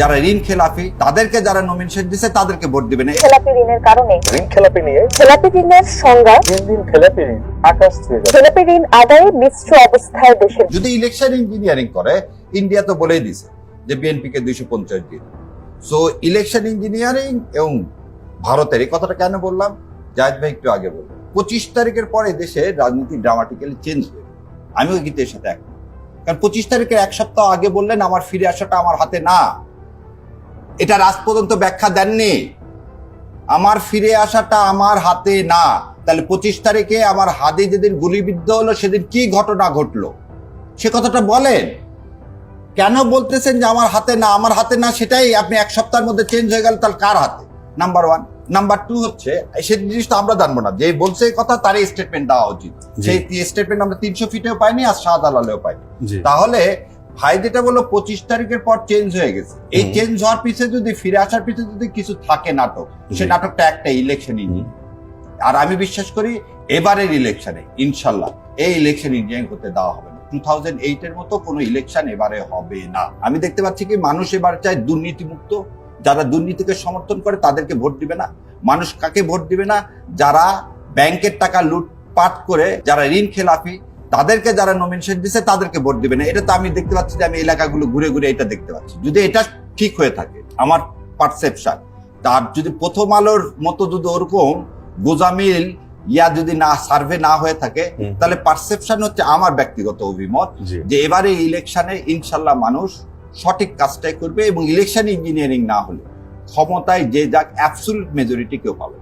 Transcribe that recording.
যারা ঋণ খেলাপি তাদেরকে যারা নমিনেশন দিচ্ছে তাদেরকে ভোট দিবেন। খেলাপি ঋণের কারণে ঋণ খেলাপি নিয়ে খেলাপি ঋণের সংজ্ঞা দিন দিন খেলাপি ঋণ আকাশ ছুঁয়ে যাচ্ছে। খেলাপি ঋণ আদায়ে মিশ্র অবস্থায় দেশের যদি ইলেকশন ইঞ্জিনিয়ারিং করে, ইন্ডিয়া তো বলেই দিছে যে বিএনপি কে 250 দিন। সো ইলেকশন ইঞ্জিনিয়ারিং এবং ভারতের এই কথাটা কেন বললাম, জাহিদ ভাই একটু আগে বললাম 25 তারিখের পরে দেশে রাজনীতি ড্রামাটিক্যালি চেঞ্জ হয়ে, আমিও কিন্তু এর সাথে একমত। কারণ 25 তারিখের এক সপ্তাহ আগে বললেন আমার ফিরে আসাটা আমার হাতে না, এটা রাজ পর্যন্ত ব্যাখ্যা দেননি। আমার ফিরে আসাটা আমার হাতে না, তাহলে 25 তারিখে আমার হাতে যেদিন গুলিবিদ্ধ হলো সেদিন কি ঘটনা ঘটলো সে কথাটা বলেন। কেন বলতেছেন যে আমার হাতে না, আমার হাতে না, সেটাই আপনি এক সপ্তাহের মধ্যে চেঞ্জ হয়ে গেল, তাহলে কার হাতে? Number one. নাম্বার টু হচ্ছে সেই জিনিসটা আমরা জানবো না, যে বলছে এই কথা তারই স্টেটমেন্ট দেওয়া উচিত। সেই স্টেটমেন্ট আমরা 300 ফিটেও পাইনি, আর শাহজালালেও পাইনি। তাহলে ভাই যেটা বললো 25 তারিখের পর চেঞ্জ হয়ে গেছে, এই চেঞ্জ হওয়ার পিছনে যদি ফিরে আসার পিছনে যদি কিছু থাকে নাটক, সে নাটকটা একটা ইলেকশনই। আর আমি বিশ্বাস করি এবারের ইলেকশনে ইনশাল্লাহ এই ইলেকশন ইঞ্জিনিয়ারিং হতে দেওয়া হবে না। 2008 এর মতো কোনো ইলেকশন এবারে হবে না। আমি দেখতে পাচ্ছি কি মানুষ এবার চায় দুর্নীতিমুক্ত। যারা দুর্নীতিকে সমর্থন করে তাদেরকে ভোট দিবে না। মানুষ কাকে ভোট দিবে না? যারা ব্যাংকের টাকা লুটপাট করে, যারা ঋণ খেলাপি, তাদেরকে যারা নমিনেশন দিচ্ছে তাদেরকে ভোট দিবে না। এটা তো আমি দেখতে পাচ্ছি যে আমি এলাকাগুলো ঘুরে ঘুরে এটা দেখতে পাচ্ছি। যদি এটা ঠিক হয়ে থাকে, আমার পারসেপশন, তার যদি প্রথম আলোর মতো যদি ওরকম গোজামিল যদি না সার্ভে না হয়ে থাকে, তাহলে পারসেপশন হচ্ছে আমার ব্যক্তিগত অভিমত যে এবারে ইলেকশনে ইনশাল্লাহ মানুষ সঠিক কাজটাই করবে, এবং ইলেকশন ইঞ্জিনিয়ারিং না হলে ক্ষমতায় যে যাক অ্যাবসলিউট মেজরিটি কেউ পাবে।